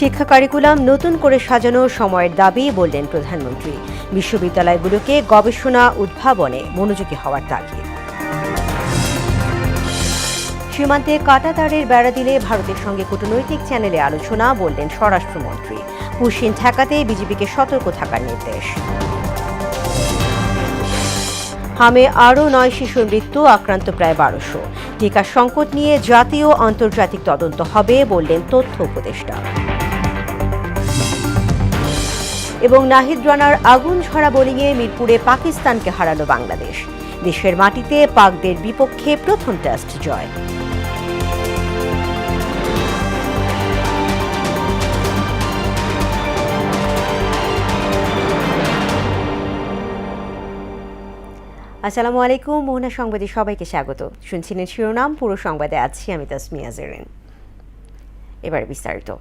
শিক্ষা কারিকুলাম নতুন করে সাজানোর সময়ের দাবি বললেন প্রধানমন্ত্রী। বিশ্ববিদ্যালয়গুলোকে গবেষণা উদ্ভাবনে মনোযোগী হওয়ার তাগিদ। সীমান্তে কাঁটাতারের বেড়া দিলে ভারতের সঙ্গে কূটনৈতিক চ্যানেলে আলোচনা বললেন স্বরাষ্ট্রমন্ত্রী। পুশিন ঠেকাতে বিজেপিকে সতর্ক থাকার নির্দেশ। হামে আরও 9 শিশুর মৃত্যু, আক্রান্ত প্রায় 1200। টিকার সংকট নিয়ে জাতীয় আন্তর্জাতিক তদন্ত হবে বললেন তথ্য উপদেষ্টা। এবং নাহিদ রানার আগুন ঝরা বোলিংয়ে মিরপুরে পাকিস্তানকে হারালো বাংলাদেশ। দেশের মাটিতে পাকদের বিপক্ষে প্রথম টেস্ট জয়। আসসালামু আলাইকুম, মোহনা সংবাদে সবাইকে স্বাগত। শুনছিলেন শিরোনাম, পুরো সংবাদে আছি আমি তাসমিয়া জেরিন। এবারে বিস্তারিত।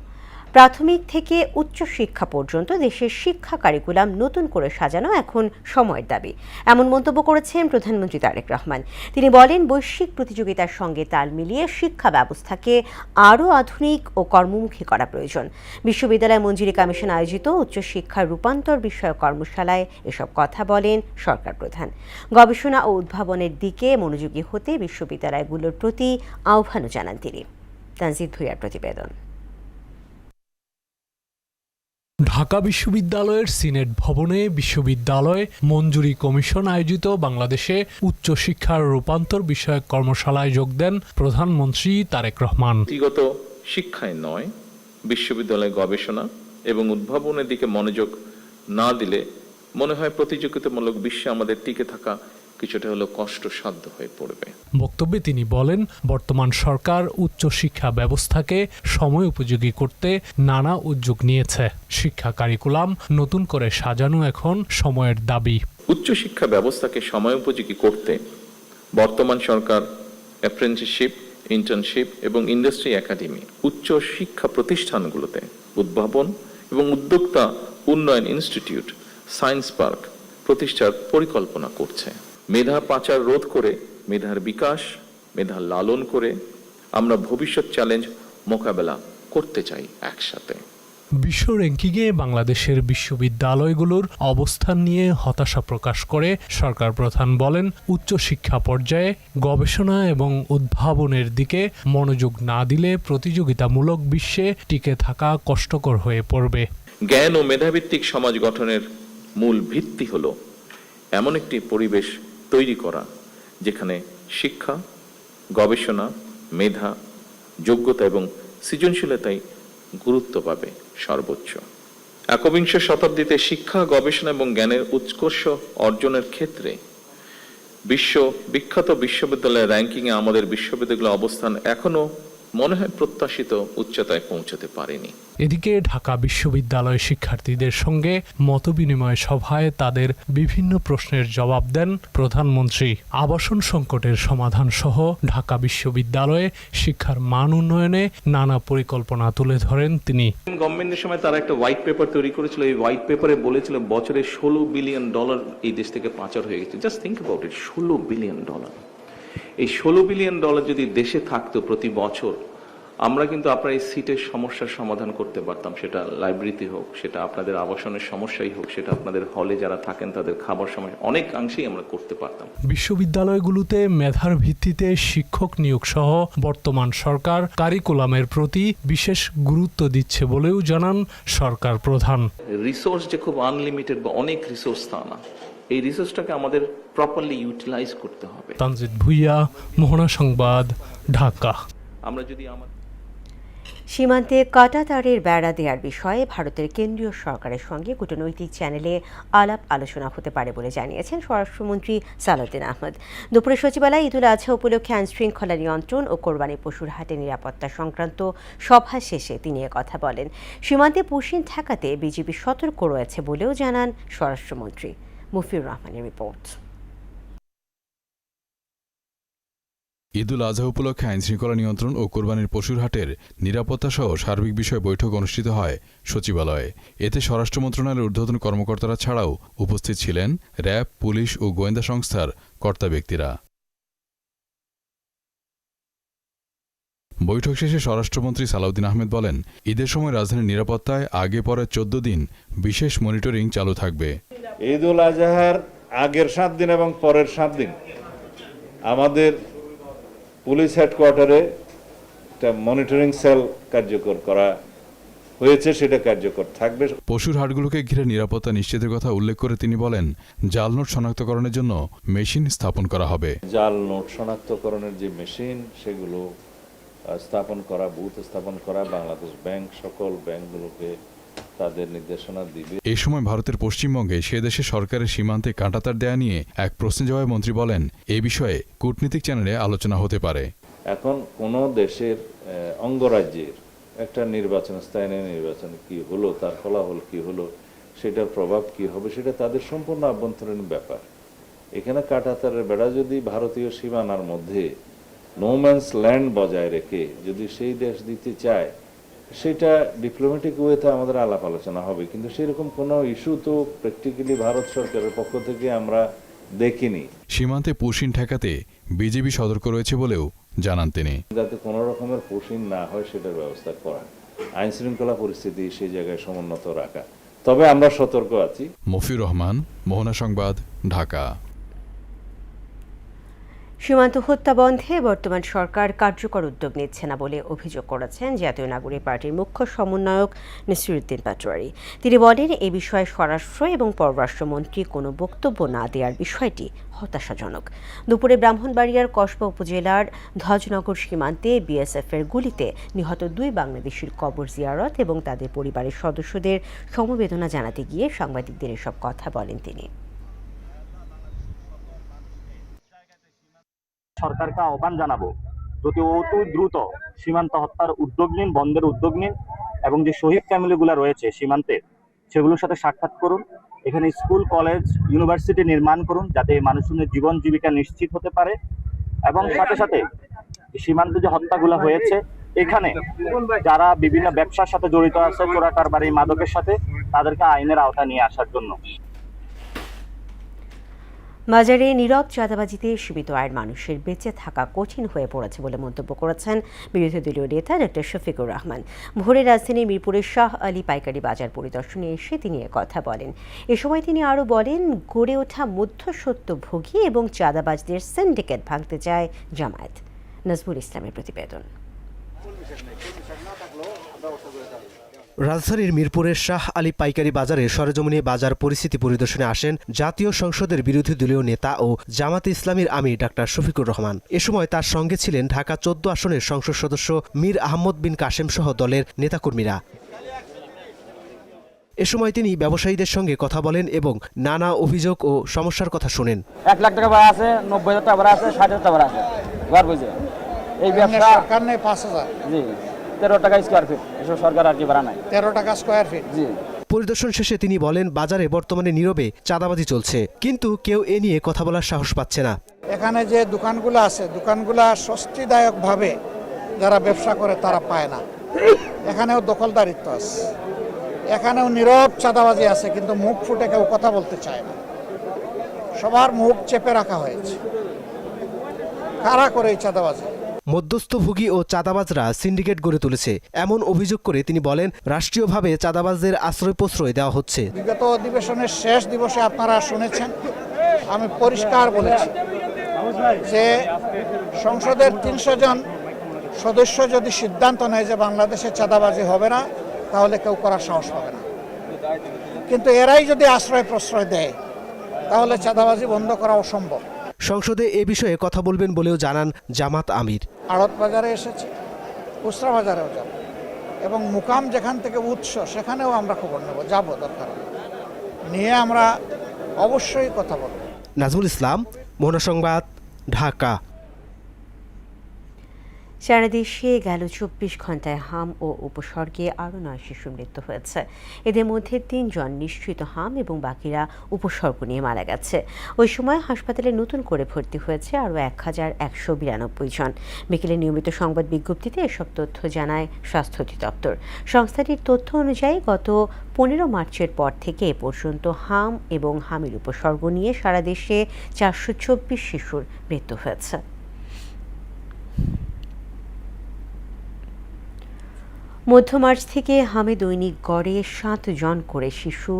প্রাথমিক থেকে উচ্চ শিক্ষা পর্যন্ত দেশের শিক্ষা কারিকুলাম নতুন করে সাজানো এখন সময়ের দাবি, এমন মন্তব্য করেছেন প্রধানমন্ত্রী তারেক রহমান। তিনি বলেন, বৈশ্বিক প্রতিযোগিতার সঙ্গে তাল মিলিয়ে শিক্ষা ব্যবস্থাকে আরও আধুনিক ও কর্মমুখী করা প্রয়োজন। বিশ্ববিদ্যালয় মঞ্জুরি কমিশন আয়োজিত উচ্চশিক্ষার রূপান্তর বিষয়ক কর্মশালায় এসব কথা বলেন সরকার প্রধান। গবেষণা ও উদ্ভাবনের দিকে মনোযোগী হতে বিশ্ববিদ্যালয়গুলোর প্রতি আহ্বানও জানান তিনি। তানজিদ ভুঁইয়ার প্রতিবেদন। ঢাকা বিশ্ববিদ্যালয়ের সিনেট ভবনে বিশ্ববিদ্যালয় মঞ্জুরি কমিশন আয়োজিত বাংলাদেশে উচ্চশিক্ষার রূপান্তর বিষয়ক কর্মশালায় যোগ দেন প্রধানমন্ত্রী তারেক রহমান। ব্যক্তিগত শিক্ষায় নয়, বিশ্ববিদ্যালয় গবেষণা এবং উদ্ভাবনের দিকে মনোযোগ না দিলে মনে হয় প্রতিযোগিতামূলক বিশ্বে আমাদের টিকে থাকা কিছুটা হলো কষ্টসাধ্য হয়ে পড়বে। বক্তব্যে তিনি বলেন, বর্তমান সরকার উচ্চশিক্ষা ব্যবস্থাকে সময় উপযোগী করতে নানা উদ্যোগ নিয়েছে। শিক্ষা কারিকুলাম নতুন করে সাজানো এখন সময়ের দাবি। উচ্চশিক্ষা ব্যবস্থাকে সময় উপযোগী করতে বর্তমান সরকার অ্যাপ্রেন্টিসশিপ, ইন্টার্নশিপ এবং ইন্ডাস্ট্রি একাডেমি, উচ্চ শিক্ষা প্রতিষ্ঠানগুলোতে উদ্ভাবন এবং উদ্যোক্তা উন্নয়ন ইনস্টিটিউট, সায়েন্স পার্ক প্রতিষ্ঠার পরিকল্পনা করছে। মেধা পাচার রোধ করে মেধার বিকাশ, মেধা লালন করে আমরা ভবিষ্যৎ চ্যালেঞ্জ মোকাবেলা করতে চাই একসাথে। বিশ্ব র্যাঙ্কিংয়ে বাংলাদেশের বিশ্ববিদ্যালয়গুলোর অবস্থান নিয়ে হতাশা প্রকাশ করে সরকার প্রধান বলেন, উচ্চশিক্ষা পর্যায়ে গবেষণা এবং উদ্ভাবনের দিকে মনোযোগ না দিলে প্রতিযোগিতামূলক বিশ্বে টিকে থাকা কষ্টকর হয়ে পড়বে। জ্ঞান ও মেধাভিত্তিক সমাজ গঠনের মূল ভিত্তি হলো এমন একটি পরিবেশ তৈরি করা যেখানে শিক্ষা, গবেষণা, মেধা, যোগ্যতা এবং সৃজনশীলতাই গুরুত্ব পাবে সর্বোচ্চ। একবিংশ শতাব্দীতে শিক্ষা, গবেষণা এবং জ্ঞানের উৎকর্ষ অর্জনের ক্ষেত্রে বিখ্যাত বিশ্ববিদ্যালয়ের র্যাঙ্কিংয়ে আমাদের বিশ্ববিদ্যালয়ের অবস্থান এখনো মনে হয় প্রত্যাশিত উচ্চতায় পৌঁছাতে পারেনি। এদিকে ঢাকা বিশ্ববিদ্যালয় শিক্ষার্থীদের সঙ্গে মতবিনিময় সভায় তাদের বিভিন্ন প্রশ্নের জবাব দেন প্রধানমন্ত্রী। আবাসন সংকটের সমাধান সহ ঢাকা বিশ্ববিদ্যালয়ে শিক্ষার মান উন্নয়নে নানা পরিকল্পনা তুলে ধরেন তিনি। গভর্নমেন্টের সময় তারা একটা হোয়াইট পেপার তৈরি করেছিল। এই হোয়াইট পেপারে বলেছিল বছরে $16 বিলিয়ন এই দেশ থেকে পাচার হয়ে গেছে। Just think about it, $16 billion. এই $16 বিলিয়ন যদি দেশে থাকতো প্রতি বছর, আমরা কিন্তু আপনার এই সিটের সমস্যার সমাধান করতে পারতাম। সেটা লাইব্রেরিতে হোক, সেটা আপনাদের আবাসনের সমস্যাই হোক, সেটা আপনাদের হলে যারা থাকেন তাদের খাবার সমস্যা, অনেকাংশেই আমরা করতে পারতাম। বিশ্ববিদ্যালয়গুলোতে মেধার ভিত্তিতে শিক্ষক নিয়োগ সহ বর্তমান সরকার কারিকুলামের প্রতি বিশেষ গুরুত্ব দিচ্ছে বলেও জানান সরকার প্রধান। রিসোর্স যে খুব আনলিমিটেড বা অনেক রিসোর্স তা না, এই রিসোর্সটাকে আমাদের প্রপারলি ইউটিলাইজ করতে হবে। তানজিদ ভুঁইয়া, মোহনা সংবাদ, ঢাকা। আমরা যদি সীমান্তে কাঁটাতারের বেড়া দেওয়ার বিষয়ে ভারতের কেন্দ্রীয় সরকারের সঙ্গে কূটনৈতিক চ্যানেলে আলাপ আলোচনা হতে পারে বলে জানিয়েছেন স্বরাষ্ট্রমন্ত্রী সালাউদ্দিন আহমেদ। দুপুরে সচিবালয়ে ঈদুল আজহা উপলক্ষে আইনশৃঙ্খলা নিয়ন্ত্রণ ও কোরবানি পশুর হাটে নিরাপত্তা সংক্রান্ত সভা শেষে তিনি কথা বলেন। সীমান্তে পুশিন ঠেকাতে বিজেপি সতর্ক রয়েছে বলেও জানান স্বরাষ্ট্রমন্ত্রী। মুফিউর রহমানের রিপোর্ট। ঈদুল আজহা উপলক্ষে আইনশৃঙ্খলা নিয়ন্ত্রণ ও কোরবানির পশুর হাটের নিরাপত্তা সহ সার্বিক বিষয়ে বৈঠক অনুষ্ঠিত হয় সচিবালয়ে। এতে স্বরাষ্ট্র মন্ত্রণালয়ের ঊর্ধ্বতন কর্মকর্তারা ছাড়াও উপস্থিত ছিলেন র্যাব, পুলিশ ও গোয়েন্দা সংস্থার কর্তা ব্যক্তিরা। বৈঠক শেষে স্বরাষ্ট্রমন্ত্রী সালাউদ্দিন আহমেদ বলেন, ঈদের সময় রাজধানীর নিরাপত্তায় আগে পরে 14 দিন বিশেষ মনিটরিং চালু থাকবে। ঈদ উল আজহার আগের 7 দিন এবং পরের 7 দিন আমাদের পুলিশ হেডকোয়ার্টারে একটা মনিটরিং সেল কার্যকর করা হয়েছে, সেটা কার্যকর থাকবে। পশুর হাটগুলোকে ঘিরে নিরাপত্তা নিশ্চিতের কথা উল্লেখ করে তিনি বলেন, জাল নোট শনাক্তকরণের জন্য মেশিন স্থাপন করা হবে। জাল নোট শনাক্তকরণের যে মেশিন, সেগুলো স্থাপন করা, বুথ স্থাপন করা, বাংলাদেশ ব্যাংক সকল ব্যাংকগুলোকে তাদের নির্দেশনা দিবে। এই সময় ভারতের পশ্চিমবঙ্গে সে দেশের সরকারের সীমান্তে কাঁটাতার দেয়া নিয়ে এক প্রশ্নের জবাবে মন্ত্রী বলেন, এই বিষয়ে কূটনীতিক চ্যানেলে আলোচনা হতে পারে। এখন কোন দেশের অঙ্গরাজ্যের একটা নির্বাচন, স্থায়ী নির্বাচন কি হলো, তার ফলাফল কি হলো, সেটার প্রভাব কি হবে, সেটা তাদের সম্পূর্ণ আভ্যন্তরীণ ব্যাপার। এখানে কাঁটাতারের বেড়া যদি ভারতীয় সীমানার মধ্যে নোম্যান্স ল্যান্ড বজায় রেখে যদি সেই দেশ দিতে চায়, সেটা ডিপ্লোম্যাটিক ওয়েতে আমাদের আলাপ আলোচনা হবে, কিন্তু সেরকম কোনো ইস্যু তো প্র্যাকটিক্যালি ভারত সরকারের পক্ষ থেকে আমরা দেখিনি। সীমান্তে পুশিন ঠেকাতে বিজেপি সতর্ক রয়েছে বলেও জানান তিনি। যাতে কোনো রকমের পুশিন না হয় সেটার ব্যবস্থা করা, আইন শৃঙ্খলা পরিস্থিতি সেই জায়গায় সমুন্নত রাখা, তবে আমরা সতর্ক আছি। মফিউর রহমান, মোহনা সংবাদ, ঢাকা। সীমান্ত হত্যা বন্ধে বর্তমান সরকার কার্যকর উদ্যোগ নিচ্ছে না বলে অভিযোগ করেছেন জাতীয় নাগরিক পার্টির মুখ্য সমন্বয়ক নসিরুদ্দিন পাটোয়ারি। তিনি বলেন, এ বিষয়ে স্বরাষ্ট্র এবং পররাষ্ট্রমন্ত্রী কোনো বক্তব্য না দেওয়ার বিষয়টি হতাশাজনক। দুপুরে ব্রাহ্মণবাড়িয়ার কসবা উপজেলার ধ্বজনগর সীমান্তে বিএসএফের গুলিতে নিহত 2 বাংলাদেশির কবর জিয়ারত এবং তাদের পরিবারের সদস্যদের সমবেদনা জানাতে গিয়ে সাংবাদিকদের এসব কথা বলেন তিনি। সরকারকে আহ্বান জানাবো, যদি অতি দ্রুত সীমান্ত হত্যার উদ্যোগ নিন, বন্ধের উদ্যোগ নিন, এবং যে শহীদ ফ্যামিলিগুলো রয়েছে সীমান্তে সেগুলোর সাথে সাক্ষাৎ করুন। এখানে স্কুল, কলেজ, ইউনিভার্সিটি নির্মাণ করুন, যাতে মানুষের জীবন জীবিকা নিশ্চিত হতে পারে। এবং সাথে সাথে সীমান্তে যে হত্যাগুলো হয়েছে, এখানে যারা বিভিন্ন ব্যবসার সাথে জড়িত আছে, চোরাকারবারি, মাদকের সাথে, তাদেরকে আইনের আওতায় নিয়ে আসার জন্য। বাজারে নীরব চাঁদাবাজিতে সীমিত আয়ের মানুষের বেঁচে থাকা কঠিন হয়ে পড়েছে বলে মন্তব্য করেছেন বিরোধী দলীয় নেতা ডক্টর শফিকুর রহমান। ভোরে রাজধানীর মিরপুরের শাহ আলী পাইকারি বাজার পরিদর্শনে এসে তিনি কথা বলেন। এ সময় তিনি আরও বলেন, গড়ে ওঠা মধ্যস্বত্বভোগী এবং চাঁদাবাজদের সিন্ডিকেট ভাঙতে চায় জামায়াত। নাজমুল ইসলামের প্রতিবেদন। রাজধানীর মিরপুরের শাহ আলী পাইকারি বাজারে সরেজমিনে বাজার পরিস্থিতি পরিদর্শনে আসেন জাতীয় সংসদের বিরোধী দলীয় নেতা ও জামাতে ইসলামীর আমির ডাক্তার শফিকুর রহমান। এ সময় তার সঙ্গে ছিলেন ঢাকা 14 আসনের সংসদ সদস্য মীর আহমদ বিন কাশেম সহ দলের নেতাকর্মীরা। এ সময় তিনি ব্যবসায়ীদের সঙ্গে কথা বলেন এবং নানা অভিযোগ ও সমস্যার কথা শোনেন। 1 লাখ টাকা ভাড়া আছে, 90,000 টাকা ভাড়া আছে, 60,000 টাকা ভাড়া আছে, ঘর বুঝে এই ব্যবসা সরকার নেই 5,000, জি 13 টাকা স্কয়ার ফিট, এসব সরকার আর কি ভাড়া নাই, 13 টাকা স্কয়ার ফিট। জি। পরিদর্শন শেষে তিনি বলেন, বাজারে বর্তমানে নীরবে চাঁদাবাজি চলছে, কিন্তু কেউ এ নিয়ে কথা বলার সাহস পাচ্ছে না। এখানে যে দোকানগুলো আছে, দোকানগুলা স্বস্তিদায়কভাবে যারা ব্যবসা করে তারা পায় না। এখানেও দখলদারিত্ব আছে, এখানেও নীরব চাঁদাবাজি আছে, কিন্তু মুখ ফুটে কেউ কথা বলতে চায় না। সবার মুখ চেপে রাখা হয়েছে। কারা করে এই চাঁদাবাজি? মধ্যস্থভোগী ও চাঁদাবাজরা সিন্ডিকেট গড়ে তুলেছে এমন অভিযোগ করে তিনি বলেন, রাষ্ট্রীয়ভাবে চাঁদাবাজদের আশ্রয় প্রশ্রয় দেওয়া হচ্ছে। বিগত অধিবেশনের শেষ দিবসে আপনারা শুনেছেন, আমি পরিষ্কার বলেছি যে সংসদের 300 জন সদস্য যদি সিদ্ধান্ত নেয় যে বাংলাদেশে চাঁদাবাজি হবে না, তাহলে কেউ করার সাহস পাবে না। কিন্তু এরাই যদি আশ্রয় প্রশ্রয় দেয়, তাহলে চাঁদাবাজি বন্ধ করা অসম্ভব। সংসদে এ বিষয়ে কথা বলবেন বলেও জানান জামাত আমির। আড়ত বাজারে এসেছি, খুচরা বাজারেও যাব, এবং মুকাম যেখান থেকে উৎস সেখানেও আমরা খবর নেব, যাব, দরকার নিয়ে আমরা অবশ্যই কথা বলব। নাজমুল ইসলাম, মোহনা সংবাদ, ঢাকা। সারা দেশে গেল 24 ঘন্টায় হাম ও উপসর্গে আরও 9 শিশুর মৃত্যু হয়েছে। এদের মধ্যে 3 জন নিশ্চিত হাম এবং বাকিরা উপসর্গ নিয়ে মারা গেছে। ওই সময় হাসপাতালে নতুন করে ভর্তি হয়েছে আরও 1192 জন। বিকেলে নিয়মিত সংবাদ বিজ্ঞপ্তিতে এসব তথ্য জানায় স্বাস্থ্য অধিদপ্তর। সংস্থাটির তথ্য অনুযায়ী গত 15 মার্চের পর থেকে এ পর্যন্ত হাম এবং হামির উপসর্গ নিয়ে সারা দেশে 424 শিশুর মৃত্যু হয়েছে। মধ্য মার্চ থেকে হামে দৈনিক গড়ে 7 জন করে শিশু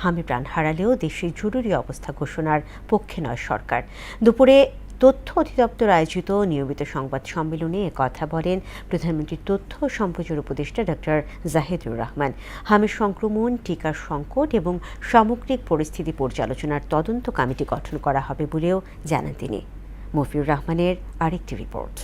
হামে প্রাণ হারালেও দেশে জরুরি অবস্থা ঘোষণার পক্ষে নয় সরকার। দুপুরে তথ্য অধিদপ্তর আয়োজিত নিয়মিত সংবাদ সম্মেলনে কথা বলেন প্রধানমন্ত্রীর তথ্য ও সম্প্রচার উপদেষ্টা ডক্টর জাহিদুর রহমান। হামের সংক্রমণ, টিকার সংকট এবং সামগ্রিক পরিস্থিতি পর্যালোচনার তদন্ত কমিটি গঠন করা হবে বলেও জানান তিনি। মফিউর রহমানের আরেকটি রিপোর্ট।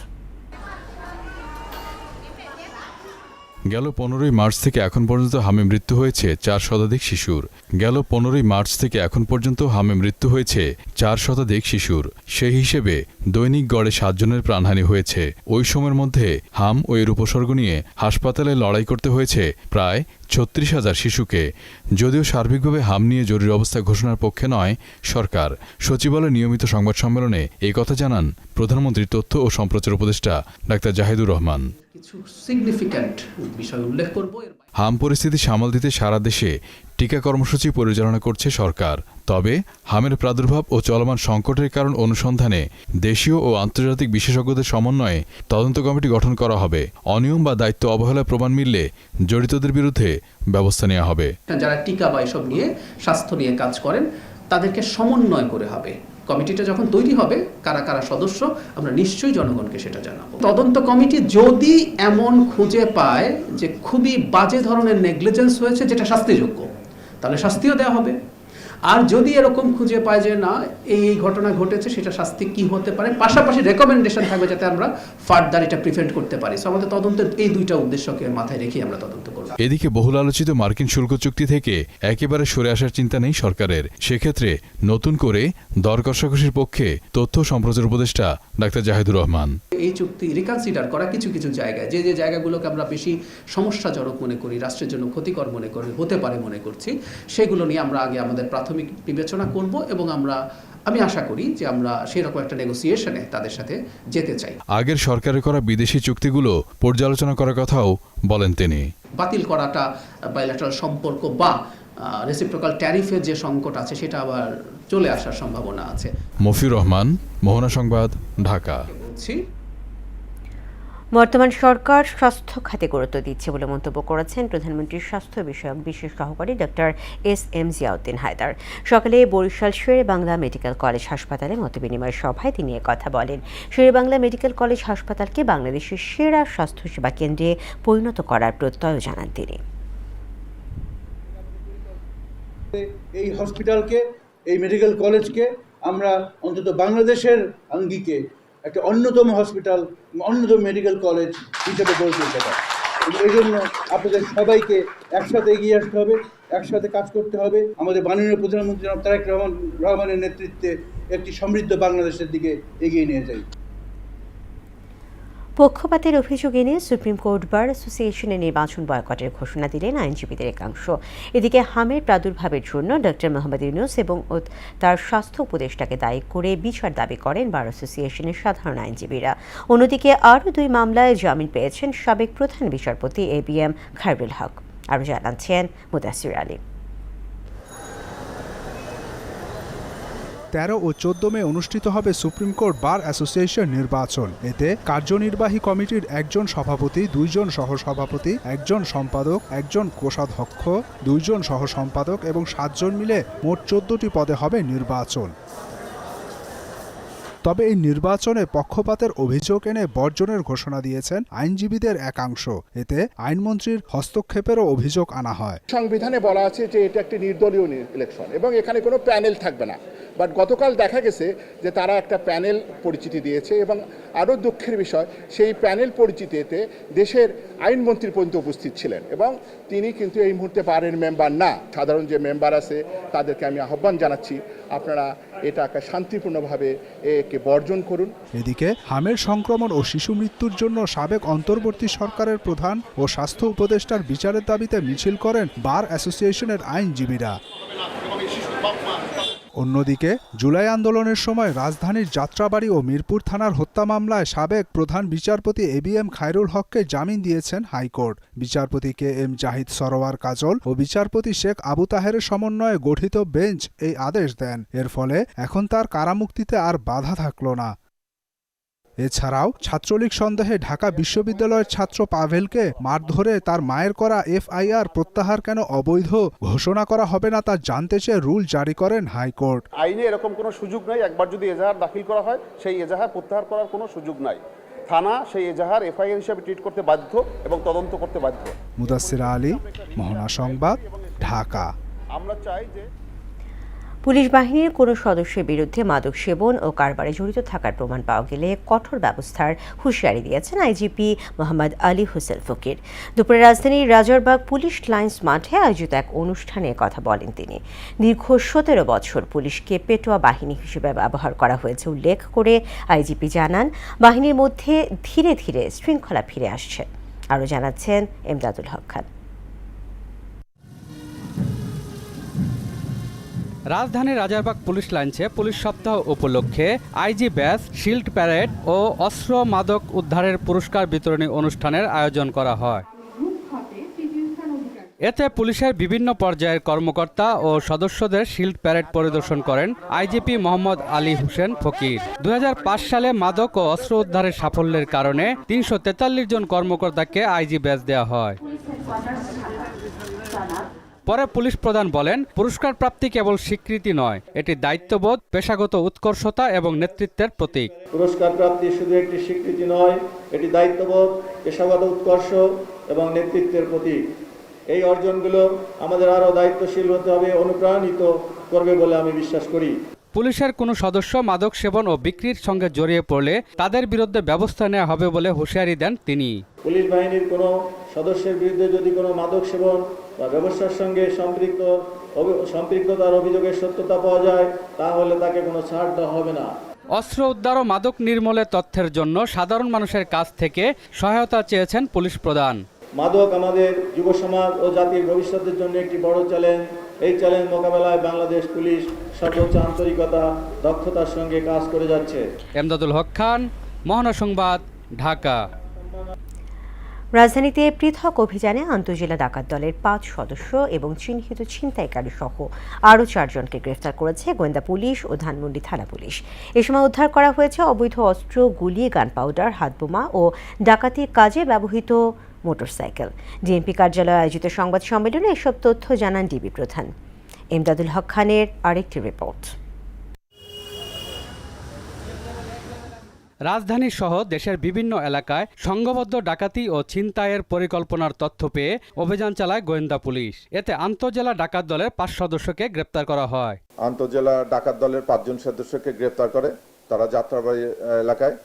গেল 15ই মার্চ থেকে এখন পর্যন্ত হামে মৃত্যু হয়েছে 4 শতাধিক শিশুর। গেল 15ই মার্চ থেকে এখন পর্যন্ত হামে মৃত্যু হয়েছে 4 শতাধিক শিশুর। সেই হিসেবে দৈনিক গড়ে 7 জনের প্রাণহানি হয়েছে। ওই সময়ের মধ্যে হাম ও এর উপসর্গ নিয়ে হাসপাতালে লড়াই করতে হয়েছে প্রায় 36,000 শিশুকে। যদিও সার্বিকভাবে হাম নিয়ে জরুরি অবস্থা ঘোষণার পক্ষে নয় সরকার, সচিবালয়ের নিয়মিত সংবাদ সম্মেলনে এই কথা জানান প্রধানমন্ত্রীর তথ্য ও সম্প্রচার উপদেষ্টা ডাক্তার জাহিদুর রহমান। কিছু সিগনিফিক্যান্ট বিষয় উল্লেখ করব। হাম পরিস্থিতি সামাল দিতে সারা দেশে টিকা কর্মসূচি পরিচালনা করছে সরকার। তবে হামের প্রাদুর্ভাব ও চলমান সংকটের কারণ অনুসন্ধানে দেশীয় ও আন্তর্জাতিক বিশেষজ্ঞদের সমন্বয়ে তদন্ত কমিটি গঠন করা হবে। অনিয়ম বা দায়িত্ব অবহেলার প্রমাণ মিললে জড়িতদের বিরুদ্ধে ব্যবস্থা নেওয়া হবে। যারা টিকা বা এসব নিয়ে স্বাস্থ্য নিয়ে কাজ করেন তাদেরকে সমন্বয় করে হবে। কমিটিটা যখন তৈরি হবে, কারা কারা সদস্য, আমরা নিশ্চয়ই জনগণকে সেটা জানাবো। তদন্ত কমিটি যদি এমন খুঁজে পায় যে খুবই বাজে ধরনের নেগলিজেন্স হয়েছে যেটা শাস্তিযোগ্য, তাহলে শাস্তিও দেওয়া হবে। আর যদি এরকম খুঁজে পায় যে না এই ঘটনা ঘটেছে, সেটা শাস্তি কি হতে পারে, পাশাপাশি রেকমেন্ডেশন থাকবে যাতে আমরা ফার্দার এটা প্রিভেন্ট করতে পারি। সো আমাদের তদন্তের এই দুইটা উদ্দেশ্যকে মাথায় রেখে আমরা তদন্ত করব। এদিকে বহুল আলোচিত মার্কিন শুল্ক চুক্তি থেকে একেবারে সরে আসার চিন্তা নেই সরকারের। সেক্ষেত্রে নতুন করে দর কষাকষির পক্ষে তথ্য সম্প্রচার উপদেষ্টা ডাক্তার জাহিদুর রহমান। এই চুক্তি রিকনসিডার করা কিছু কিছু জায়গায়, যে যে জায়গাগুলোকে আমরা বেশি সমস্যাজনক মনে করি, রাষ্ট্রের জন্য ক্ষতিকর মনে করি, হতে পারে মনে করছি, সেগুলো নিয়ে আমরা আগে আমাদের প্রাথমিক বিবেচনা করব এবং আমি আশা করি যে আমরা সেরকম একটা নেগোসিয়েশনে তাদের সাথে যেতে চাই। আগের সরকারের করা বিদেশি চুক্তিগুলো পর্যালোচনা করার কথাও বলেন তিনি। বাতিল করাটা বাইলেটারাল সম্পর্ক বা রেসিপ্রোকাল ট্যারিফের যে সংকট আছে সেটা আবার চলে আসার সম্ভাবনা আছে। মফিউর রহমান, মোহনা সংবাদ, ঢাকা। বর্তমান সরকার স্বাস্থ্য খাতে গুরুত্ব দিচ্ছে বলে মন্তব্য করেছেন প্রধানমন্ত্রীর স্বাস্থ্য বিষয়ক বিশেষ সহকারী ডক্টর এস.এম. জিয়াউদ্দিন হায়দার। সকালে বরিশাল শেরেবাংলা মেডিকেল কলেজ হাসপাতালে মতবিনিময় সভায় তিনি কথা বলেন। শেরেবাংলা মেডিকেল কলেজ হাসপাতালকে বাংলাদেশের সেরা স্বাস্থ্যসেবা কেন্দ্রে পরিণত করার প্রত্যয় জানান তিনি। এই হসপিটালকে, এই মেডিকেল কলেজকে আমরা অন্তত বাংলাদেশের আঙ্গিকে একটা অন্যতম হসপিটাল, অন্যতম মেডিকেল কলেজ হিসেবে গড়ে তুলতে পারে। এই জন্য আপনাদের সবাইকে একসাথে এগিয়ে আসতে হবে, একসাথে কাজ করতে হবে। আমাদের মাননীয় প্রধানমন্ত্রী জনাব তারেক রহমানের নেতৃত্বে একটি সমৃদ্ধ বাংলাদেশের দিকে এগিয়ে নিয়ে যাই। পক্ষপাতের অভিযোগ এনে সুপ্রিম কোর্ট বার অ্যাসোসিয়েশনের নির্বাচন বয়কটের ঘোষণা দিলেন আইনজীবীদের একাংশ। এদিকে হামের প্রাদুর্ভাবের জন্য ডক্টর মোহাম্মদ ইউনূস এবং তার স্বাস্থ্য উপদেষ্টাকে দায়ী করে বিচার দাবি করেন বার অ্যাসোসিয়েশনের সাধারণ আইনজীবীরা। অন্যদিকে আরও 2 মামলায় জামিন পেয়েছেন সাবেক প্রধান বিচারপতি এবিএম খায়রুল হক। আরও জানাচ্ছেন মুদাসির আলী। 13 ও 14 মে অনুষ্ঠিত হবে সুপ্রিম কোর্ট বার অ্যাসোসিয়েশন নির্বাচন। এতে কার্যনির্বাহী কমিটির 1 জন সভাপতি, 2 জন সহসভাপতি, 1 জন সম্পাদক, 1 জন কোষাধ্যক্ষ, 2 জন সহ সম্পাদক এবং 7 জন মিলে মোট 14টি পদে হবে নির্বাচন। তবে এই নির্বাচনে পক্ষপাতের অভিযোগ এনে বর্জনের ঘোষণা দিয়েছেন আইনজীবীদের একাংশ। এতে আইনমন্ত্রীর হস্তক্ষেপেরও অভিযোগ আনা হয়। সংবিধানে বলা আছে যে এটা একটি নির্দলীয় ইলেকশন এবং এখানে কোনো প্যানেল থাকবে না। বাট গতকাল দেখা গেছে যে তারা একটা প্যানেল পরিচিতি দিয়েছে এবং আরও দুঃখের বিষয়, সেই প্যানেল পরিচিতিতে দেশের আইনমন্ত্রী পর্যন্ত উপস্থিত ছিলেন এবং তিনি কিন্তু এই মুহূর্তে বারের মেম্বার না। সাধারণ যে মেম্বার আছে তাদেরকে আমি আহ্বান জানাচ্ছি, আপনারা এটাকে শান্তিপূর্ণভাবে একে বর্জন করুন। এদিকে হামের সংক্রমণ ও শিশু মৃত্যুর জন্য সাবেক অন্তর্বর্তী সরকারের প্রধান ও স্বাস্থ্য উপদেষ্টার বিচারের দাবিতে মিছিল করেন বার অ্যাসোসিয়েশনের আইনজীবীরা। অন্যদিকে জুলাই আন্দোলনের সময় রাজধানীর যাত্রাবাড়ি ও মিরপুর থানার হত্যা মামলায় সাবেক প্রধান বিচারপতি এবিএম খায়রুল হককে জামিন দিয়েছেন হাইকোর্ট। বিচারপতি কে.এম. জাহিদ সরোয়ার কাজল ও বিচারপতি শেখ আবু তাহেরের সমন্বয়ে গঠিত বেঞ্চ এই আদেশ দেন। এর ফলে এখন তার কারামুক্তিতে আর বাধা থাকল না। এছাড়াও ছাত্রলীগ সন্দেহে ঢাকা বিশ্ববিদ্যালয়ের ছাত্র পাভেলকে মারধরে তার মায়ের করা এফআইআর প্রত্যাহার কেন অবৈধ ঘোষণা করা হবে না তা জানতে চেয়ে রুল জারি করেন হাইকোর্ট। আইনে এরকম কোনো সুযোগ নাই, একবার যদি এজাহার দাখিল করা হয় সেই এজাহার প্রত্যাহার করার কোনো সুযোগ নাই। থানা সেই এজাহার এফআইআর হিসেবে ট্রিট করতে বাধ্য এবং তদন্ত করতে বাধ্য। মুদাসসির আলী, মোহনা সংবাদ, ঢাকা। আমরা চাই যে পুলিশ বাহিনীর কোনো সদস্যের বিরুদ্ধে মাদক সেবন ও কারবারে জড়িত থাকার প্রমাণ পাওয়া গেলে কঠোর ব্যবস্থার হুঁশিয়ারি দিয়েছেন আইজিপি মোহাম্মদ আলী হোসেন ফকির। দুপুরে রাজধানীর রাজারবাগ পুলিশ লাইন্স মাঠে আয়োজিত এক অনুষ্ঠানে কথা বলেন তিনি। দীর্ঘ 17 বছর পুলিশকে পেটোয়া বাহিনী হিসেবে ব্যবহার করা হয়েছে উল্লেখ করে আইজিপি জানান, বাহিনীর মধ্যে ধীরে ধীরে শৃঙ্খলা ফিরে আসছে। আরও জানাচ্ছেন এমদাদুল হক খান। রাজধানীর রাজারবাগ পুলিশ লাইন্সে পুলিশ সপ্তাহ উপলক্ষে আইজি ব্যাচ, শিল্ড প্যারেড ও অস্ত্র মাদক উদ্ধারের পুরস্কার বিতরণী অনুষ্ঠানের আয়োজন করা হয়। এতে পুলিশের বিভিন্ন পর্যায়ের কর্মকর্তা ও সদস্যদের শিল্ড প্যারেড পরিদর্শন করেন আইজিপি মোহাম্মদ আলী হোসেন ফকির। 2005 সালে মাদক ও অস্ত্র উদ্ধারের সাফল্যের কারণে 343 জন কর্মকর্তাকে আইজি ব্যাচ দেওয়া হয়। পরে পুলিশ প্রধান বলেন, পুরস্কার প্রাপ্তি কেবল স্বীকৃতি নয়, এটি দায়িত্ববোধ, পেশাগত উৎকর্ষতা এবং নেতৃত্বের প্রতীক। পুরস্কার প্রাপ্তি শুধু একটি স্বীকৃতি নয়, এটি দায়িত্ববোধ, পেশাগত উৎকর্ষ এবং নেতৃত্বের প্রতীক। এই অর্জনগুলো আমাদের আরও দায়িত্বশীল হতে হবে, অনুপ্রাণিত করবে বলে আমি বিশ্বাস করি। পুলিশের কোনো সদস্য মাদক সেবন ও বিক্রির সঙ্গে জড়িয়ে পড়লে তাদের বিরুদ্ধে ব্যবস্থা নেওয়া হবে বলে হুঁশিয়ারি দেন তিনি। পুলিশ বাহিনীর কোনো সদস্যের বিরুদ্ধে যদি কোনো মাদক সেবন বা ব্যবসার সঙ্গে সম্পৃক্ততার অভিযোগের সত্যতা পাওয়া যায়, তাহলে তাকে কোনো ছাড় দেওয়া হবে না। অস্ত্র উদ্ধার ও মাদক নির্মূলে তথ্যের জন্য সাধারণ মানুষের কাছ থেকে সহায়তা চেয়েছেন পুলিশ প্রধান। মাদক আমাদের যুব সমাজ ও জাতির ভবিষ্যতের জন্য একটি বড় চ্যালেঞ্জ। এই চ্যালেঞ্জ মোকাবেলায় বাংলাদেশ পুলিশ সর্বোচ্চ আন্তরিকতা, দক্ষতার সঙ্গে কাজ করে যাচ্ছে। এমদাদুল হক খান, মোহনা সংবাদ, ঢাকা। রাজধানীতে পৃথক অভিযানে আন্তঃজেলা ডাকাত দলের 5 সদস্য এবং চিহ্নিত ছিনতাইকারী সহ আরও 4 জনকে গ্রেফতার করেছে গোয়েন্দা পুলিশ ও ধানমন্ডি থানা পুলিশ। এ সময় উদ্ধার করা হয়েছে অবৈধ অস্ত্র, গুলি, গান পাউডার, হাতবোমা ও ডাকাতির কাজে ব্যবহৃত মোটরসাইকেল। ডিএমপি কার্যালয়ে আয়োজিত সংবাদ সম্মেলনে এসব তথ্য জানান ডিবি প্রধান। এমদাদুল হক খানের আরেকটি রিপোর্ট। রাজধানী সহ দেশের বিভিন্ন এলাকায় সংঘবদ্ধ ডাকাতি ও ছিনতাইয়ের পরিকল্পনার তথ্য পেয়ে অভিযান চালায় গোয়েন্দা পুলিশ। এতে আন্তঃজেলা ডাকাত দলের 5 সদস্যকে গ্রেপ্তার করা হয়। আন্তঃজেলা ডাকাত দলের 5 জন সদস্যকে গ্রেপ্তার করে তারা যাত্রাবাড়ি এলাকায়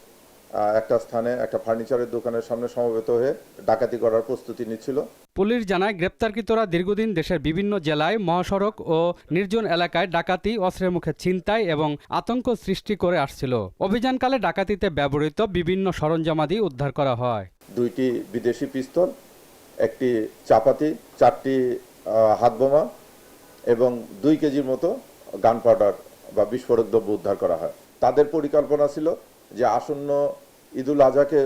একটা স্থানে একটা ফার্নিচারের দোকানের সামনে সমবেত হয়ে ডাকাতি করার প্রস্তুতি নিচ্ছিল। পুলিশ জানায়, গ্রেপ্তারকৃতরা দীর্ঘদিন দেশের বিভিন্ন জেলায় মহাসড়ক ও নির্জন এলাকায় ডাকাতি, অস্ত্রের মুখে ছিনতাই এবং আতঙ্ক সৃষ্টি করে আসছিল। অভিযানকালে ডাকাতিতে ব্যবহৃত বিভিন্ন সরঞ্জামাদি উদ্ধার করা হয়। 2টি বিদেশি পিস্তল, একটি চাপাতি, 4টি হাতবোমা এবং 2 কেজির মতো গান পাউডার বা বিস্ফোরক দ্রব্য উদ্ধার করা হয়। তাদের পরিকল্পনা ছিল যে আসন্ন ঈদুল আজহাকে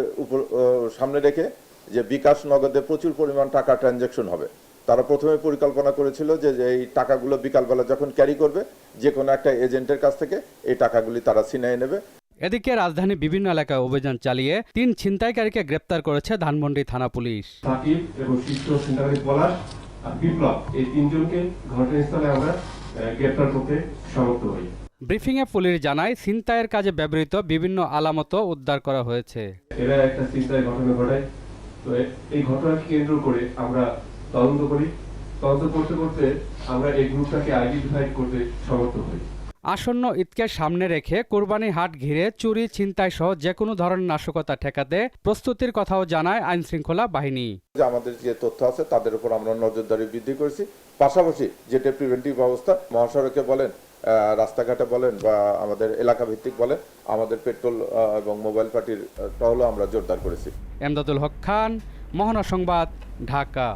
সামনে রেখে যে বিকাশ নগদে প্রচুর পরিমাণ টাকা ট্রানজ্যাকশন হবে। তারা প্রথমে পরিকল্পনা করেছিল যে এই টাকাগুলো বিকালবেলা যখন ক্যারি করবে যে কোনো একটা এজেন্টের কাছ থেকে এই টাকাগুলি তারা ছিনিয়ে নেবে। এদিকে রাজধানী বিভিন্ন এলাকায় অভিযান চালিয়ে 3 ছিনতাইকারীকে গ্রেপ্তার করেছে ধানমন্ডি থানা পুলিশ। সাকিব এবং শীর্ষ ছিনতাইকারী পলাশ আর বিপ্লব, এই 3 জনকে ঘটনাস্থলে আমরা গ্রেপ্তার করতে সমর্থ হই। ব্রিফিংয়ে পুলিশ জানায়, ছিনতাইয়ের কাজে ব্যবহৃত বিভিন্ন আলামতও উদ্ধার করা হয়েছে। এরা একটা ছিনতাই ঘটনা ঘটায়, তো এই ঘটনাকে কেন্দ্র করে আমরা তদন্ত করি। তদন্ত করতে করতে আমরা এই গ্রুপটাকে আইডেন্টিফাই করতে সমর্থ হই। আসন্ন ঈদকে সামনে রেখে কোরবানি হাট ঘিরে চুরি, ছিনতাই সহ যে কোনো ধরনের নাশকতা ঠেকাতে প্রস্তুতির কথাও জানায় আইন শৃঙ্খলা বাহিনী। আমাদের যে তথ্য আছে তাদের উপর আমরা নজরদারি বৃদ্ধি করেছি। পাশাপাশি যেটা প্রিভেন্টিভ ব্যবস্থা, মহাসড়কে বলেন, রাস্তাঘাটে বলেন বা আমাদের এলাকা ভিত্তিক বলেন, আমাদের পেট্রোল এবং মোবাইল পার্টির টহলও আমরা জোরদার করেছি। এমদাদুল হক খান, মোহনা সংবাদ, ঢাকা।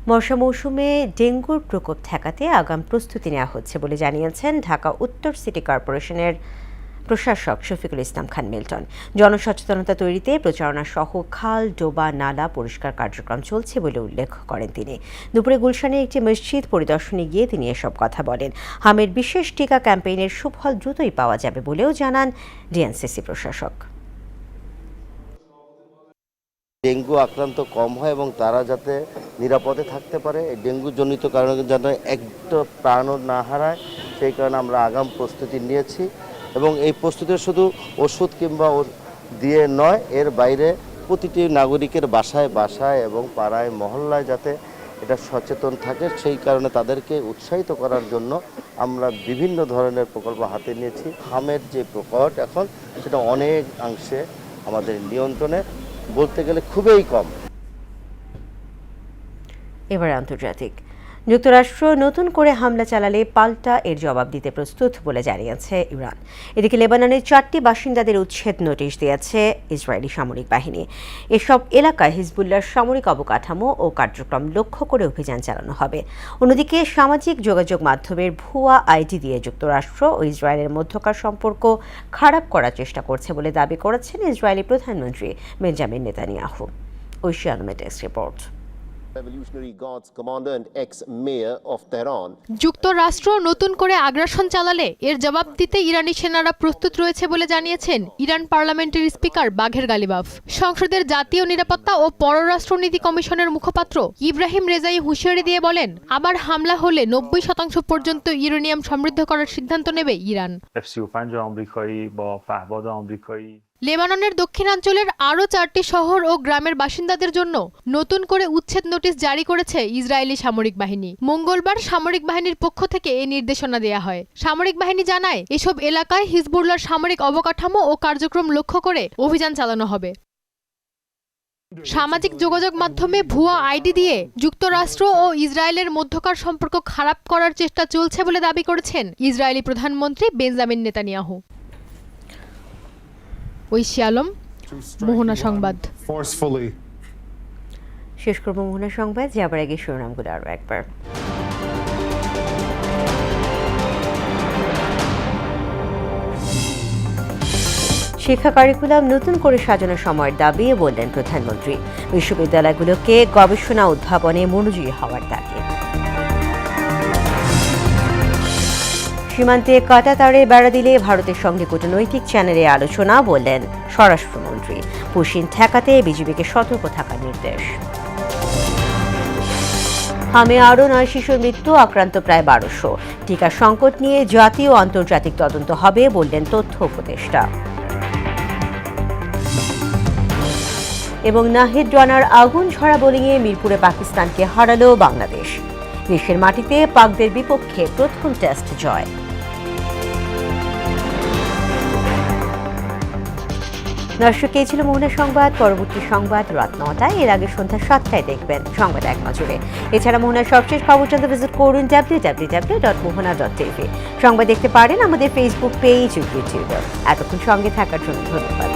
বর্ষা মৌসুমে ডেঙ্গুর প্রকোপ ঠেকাতে আগাম প্রস্তুতি নেওয়া হচ্ছে বলে জানিয়েছেন ঢাকা উত্তর সিটি কর্পোরেশনের প্রশাসক শফিকুল ইসলাম খান মিল্টন। জনসচেতনতা তৈরিতে প্রচারণা সহ খাল, ডোবা, নালা পরিষ্কার কার্যক্রম চলছে বলে উল্লেখ করেন তিনি। দুপুরে গুলশানে একটি মসজিদ পরিদর্শনে গিয়ে তিনি এসব কথা বলেন। হামের বিশেষ টিকা ক্যাম্পেইনের সুফল দ্রুতই পাওয়া যাবে বলেও জানান ডিএনসিসি প্রশাসক। ডেঙ্গু আক্রান্ত কম হয় এবং তারা যাতে নিরাপদে থাকতে পারে, ডেঙ্গু জনিত কারণে যেন একটা প্রাণও না হারায়, সেই কারণে আমরা আগাম প্রস্তুতি নিয়েছি এবং এই প্রস্তুতি শুধু ওষুধ কিংবা দিয়ে নয়, এর বাইরে প্রতিটি নাগরিকের বাসায় বাসায় এবং পাড়ায় মহল্লায় যাতে এটা সচেতন থাকে, সেই কারণে তাদেরকে উৎসাহিত করার জন্য আমরা বিভিন্ন ধরনের প্রকল্প হাতে নিয়েছি। হামের যে প্রকট এখন সেটা অনেকাংশে আমাদের নিয়ন্ত্রণে, বলতে গেলে খুবই কম। এবার আন্তর্জাতিক। যুক্তরাষ্ট্র নতুন করে হামলা চালালে পাল্টা এর জবাব দিতে প্রস্তুত বলে জানিয়েছে ইরান। এদিকে লেবাননের 4টি বাসিন্দাদের উচ্ছেদ নোটিশ দিয়েছে ইসরায়েলি সামরিক বাহিনী। এসব এলাকায় হিজবুল্লাহর সামরিক অবকাঠামো ও কার্যক্রম লক্ষ্য করে অভিযান চালানো হবে। অন্যদিকে সামাজিক যোগাযোগ মাধ্যমের ভুয়া আইডি দিয়ে যুক্তরাষ্ট্র ও ইসরায়েলের মধ্যকার সম্পর্ক খারাপ করার চেষ্টা করছে বলে দাবি করেছেন ইসরায়েলি প্রধানমন্ত্রী বেঞ্জামিন নেতানিয়াহু। ঐশী আলমের ডেস্ক রিপোর্ট। যুক্তরাষ্ট্র নতুন করে আগ্রাসন চালালে এর জবাব দিতে ইরানি সেনারা প্রস্তুত রয়েছে বলে জানিয়েছেন ইরান পার্লামেন্টের স্পিকার বাঘের গালিবাফ। সংসদের জাতীয় নিরাপত্তা ও পররাষ্ট্রনীতি কমিশনের মুখপাত্র ইব্রাহিম রেজাই হুঁশিয়ারি দিয়ে বলেন, আবার হামলা হলে 90% পর্যন্ত ইউরেনিয়াম সমৃদ্ধ করার সিদ্ধান্ত নেবে ইরান। লেবাননের দক্ষিণাঞ্চলের আরও 4টি শহর ও গ্রামের বাসিন্দাদের জন্য নতুন করে উচ্ছেদ নোটিশ জারি করেছে ইসরায়েলি সামরিক বাহিনী। মঙ্গলবার সামরিক বাহিনীর পক্ষ থেকে এই নির্দেশনা দেয়া হয়। সামরিক বাহিনী জানায়, এসব এলাকায় হিজবুল্লাহর সামরিক অবকাঠামো ও কার্যক্রম লক্ষ্য করে অভিযান চালানো হবে। সামাজিক যোগাযোগ মাধ্যমে ভুয়া আইডি দিয়ে যুক্তরাষ্ট্র ও ইসরায়েলের মধ্যকার সম্পর্ক খারাপ করার চেষ্টা চলছে বলে দাবি করেছেন ইসরায়েলি প্রধানমন্ত্রী বেঞ্জামিন নেতানিয়াহু। ঐশী আলম, মোহনা সংবাদ। শেষ করব মোহনা সংবাদ, যাবার আগে শিরোনামগুলো আরও একবার। শিক্ষা কারিকুলাম নতুন করে সাজানোর সময়ের দাবি বললেন প্রধানমন্ত্রী। বিশ্ববিদ্যালয়গুলোকে গবেষণা উদ্ভাবনে মনোযোগী হওয়ার দাবি। সীমান্তে কাঁটাতারে বেড়া দিলে ভারতের সঙ্গে কূটনৈতিক চ্যানেলে আলোচনা, বললেন স্বরাষ্ট্রমন্ত্রী। পুশিন ঠেকাতে বিজেপিকে সতর্ক থাকার নির্দেশ। হামে আরও 9 শিশুর মৃত্যু, আক্রান্ত প্রায় 1200। টিকা সংকট নিয়ে জাতীয় ও আন্তর্জাতিক তদন্ত হবে, বললেন তথ্য উপদেষ্টা। এবং নাহিদ রানার আগুন ঝরা বোলিংয়ে মিরপুরে পাকিস্তানকে হারালো বাংলাদেশ। দেশের মাটিতে পাকদের বিপক্ষে প্রথম টেস্ট জয়। দর্শক, এই ছিল মোহনা সংবাদ। পরবর্তী সংবাদ রাত 9টায়, এর আগে সন্ধ্যা 7টায় দেখবেন সংবাদ এক নজরে। এছাড়া মোহনার সবশেষ খবর জানতে ভিজিট করুন www.mohana.tv। সংবাদ দেখতে পারেন আমাদের ফেসবুক পেজ ও ইউটিউবে। এতক্ষণ সঙ্গে থাকার জন্য ধন্যবাদ।